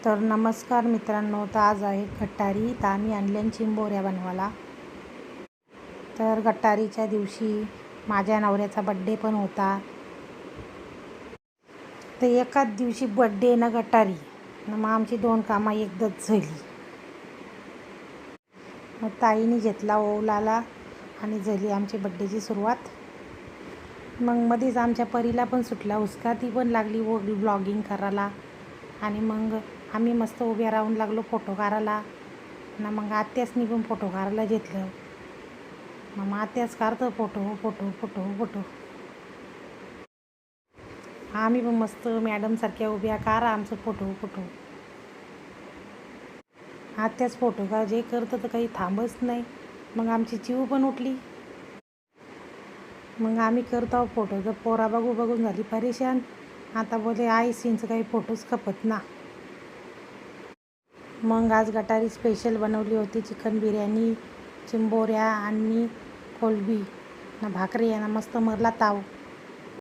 तर नमस्कार मित्रांनो, तर आज आहे गटारी. तर आम्ही आणल्या चिंबोऱ्या बनवायला. तर गटारीच्या दिवशी माझ्या नवऱ्याचा बड्डे पण होता. तर एकाच दिवशी बड्डे ना गटारी, मग आमची दोन कामं एकदाच झाली. मग ताईने घेतला ओवलाला आणि झाली आमची बड्डेची सुरुवात. मग मध्येच आमच्या परीला पण सुटला उसका, ती पण लागली ब्लॉगिंग करायला. आणि मग आम्ही मस्त उभ्या राहून लागलो फोटो काढायला ना. मग आत्यासनी पण फोटो काढायला घेतलं. मग आत्याच काढतं फोटो फोटो फोटो फोटो. आम्ही पण मस्त मॅडमसारख्या उभ्या, काढा आमचं फोटो फोटो. आत्याच फोटो का जे करतं तर काही थांबच नाही. मग आमची चिव पण उठली. मग आम्ही करतो फोटो, तर पोरा बघून झाली परेशान. आता बोले आई सीनचं काही फोटोच खपत ना. मग आज गटारी स्पेशल बनवली होती, चिकन बिर्याणी, चिंबोऱ्या आणि कोलबी ना भाकरी आहे ना. मस्त मरला ताव.